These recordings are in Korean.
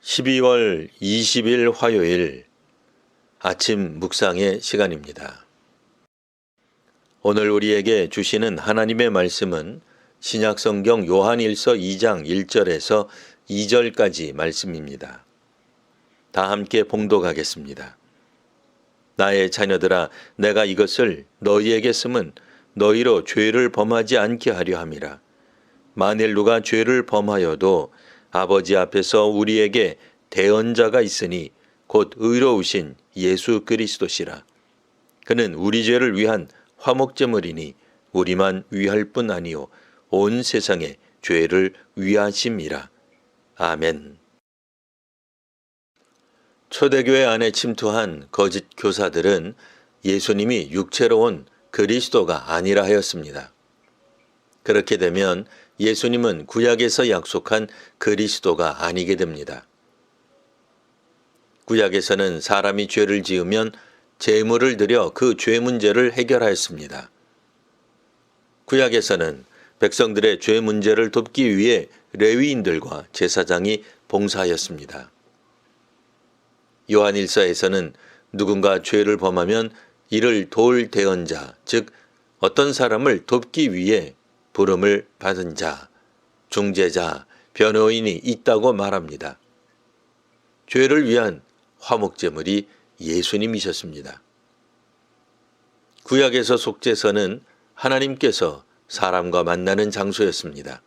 12월 20일 화요일 아침 묵상의 시간입니다. 오늘 우리에게 주시는 하나님의 말씀은 신약성경 요한일서 2장 1절에서 2절까지 말씀입니다. 다 함께 봉독하겠습니다. 나의 자녀들아, 내가 이것을 너희에게 쓰면 너희로 죄를 범하지 않게 하려 함이라. 만일 누가 죄를 범하여도 아버지 앞에서 우리에게 대언자가 있으니 곧 의로우신 예수 그리스도시라. 그는 우리 죄를 위한 화목제물이니 우리만 위할 뿐 아니요 온 세상의 죄를 위하심이라. 아멘. 초대교회 안에 침투한 거짓 교사들은 예수님이 육체로 온 그리스도가 아니라 하였습니다. 그렇게 되면 예수님은 구약에서 약속한 그리스도가 아니게 됩니다. 구약에서는 사람이 죄를 지으면 제물을 드려 그 죄 문제를 해결하였습니다. 구약에서는 백성들의 죄 문제를 돕기 위해 레위인들과 제사장이 봉사하였습니다. 요한일서에서는 누군가 죄를 범하면 이를 도울 대언자, 즉 어떤 사람을 돕기 위해 부름을 받은 자, 중재자, 변호인이 있다고 말합니다. 죄를 위한 화목제물이 예수님이셨습니다. 구약에서 속죄서는 하나님께서 사람과 만나는 장소였습니다.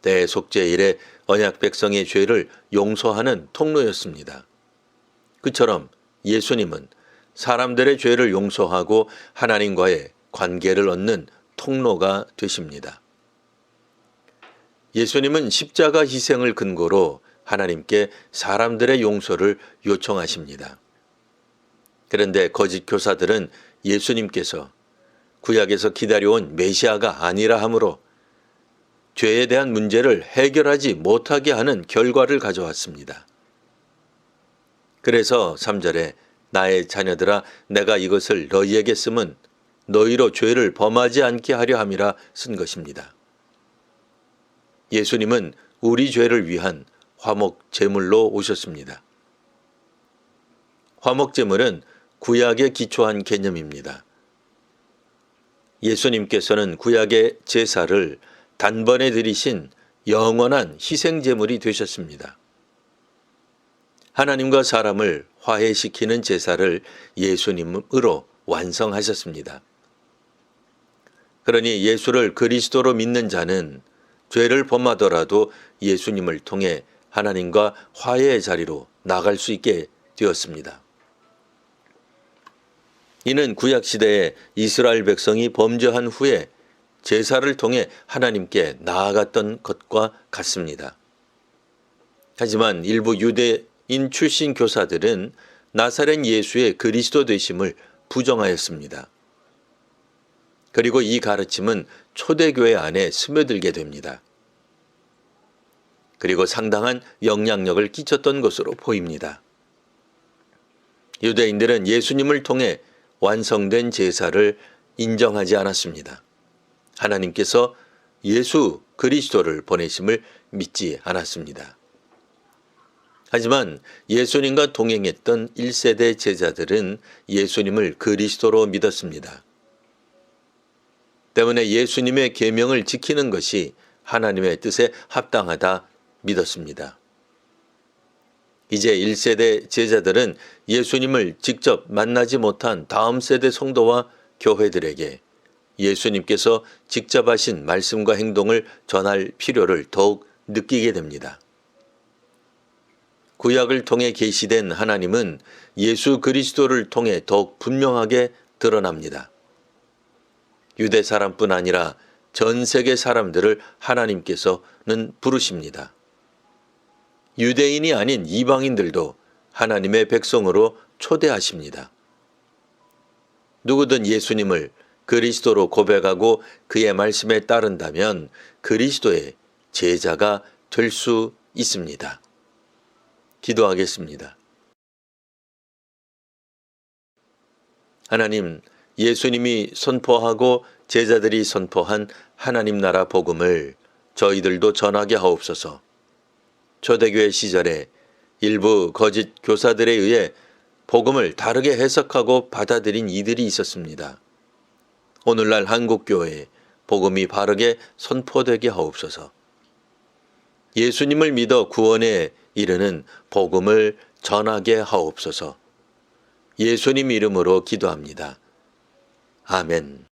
대속죄일에 언약 백성의 죄를 용서하는 통로였습니다. 그처럼 예수님은 사람들의 죄를 용서하고 하나님과의 관계를 얻는 통로가 되십니다. 예수님은 십자가 희생을 근거로 하나님께 사람들의 용서를 요청하십니다. 그런데 거짓 교사들은 예수님께서 구약에서 기다려온 메시아가 아니라 하므로 죄에 대한 문제를 해결하지 못하게 하는 결과를 가져왔습니다. 그래서 3절에 나의 자녀들아, 내가 이것을 너희에게 쓰면 너희로 죄를 범하지 않게 하려 함이라 쓴 것입니다. 예수님은 우리 죄를 위한 화목 제물로 오셨습니다. 화목 제물은 구약에 기초한 개념입니다. 예수님께서는 구약의 제사를 단번에 드리신 영원한 희생 제물이 되셨습니다. 하나님과 사람을 화해시키는 제사를 예수님으로 완성하셨습니다. 그러니 예수를 그리스도로 믿는 자는 죄를 범하더라도 예수님을 통해 하나님과 화해의 자리로 나갈 수 있게 되었습니다. 이는 구약시대에 이스라엘 백성이 범죄한 후에 제사를 통해 하나님께 나아갔던 것과 같습니다. 하지만 일부 유대인 출신 교사들은 나사렛 예수의 그리스도 되심을 부정하였습니다. 그리고 이 가르침은 초대교회 안에 스며들게 됩니다. 그리고 상당한 영향력을 끼쳤던 것으로 보입니다. 유대인들은 예수님을 통해 완성된 제사를 인정하지 않았습니다. 하나님께서 예수 그리스도를 보내심을 믿지 않았습니다. 하지만 예수님과 동행했던 1세대 제자들은 예수님을 그리스도로 믿었습니다. 때문에 예수님의 계명을 지키는 것이 하나님의 뜻에 합당하다 믿었습니다. 이제 1세대 제자들은 예수님을 직접 만나지 못한 다음 세대 성도와 교회들에게 예수님께서 직접 하신 말씀과 행동을 전할 필요를 더욱 느끼게 됩니다. 구약을 통해 계시된 하나님은 예수 그리스도를 통해 더욱 분명하게 드러납니다. 유대 사람뿐 아니라 전 세계 사람들을 하나님께서는 부르십니다. 유대인이 아닌 이방인들도 하나님의 백성으로 초대하십니다. 누구든 예수님을 그리스도로 고백하고 그의 말씀에 따른다면 그리스도의 제자가 될 수 있습니다. 기도하겠습니다. 하나님, 예수님이 선포하고 제자들이 선포한 하나님 나라 복음을 저희들도 전하게 하옵소서. 초대교회 시절에 일부 거짓 교사들에 의해 복음을 다르게 해석하고 받아들인 이들이 있었습니다. 오늘날 한국교회에 복음이 바르게 선포되게 하옵소서. 예수님을 믿어 구원에 이르는 복음을 전하게 하옵소서. 예수님 이름으로 기도합니다. 아멘.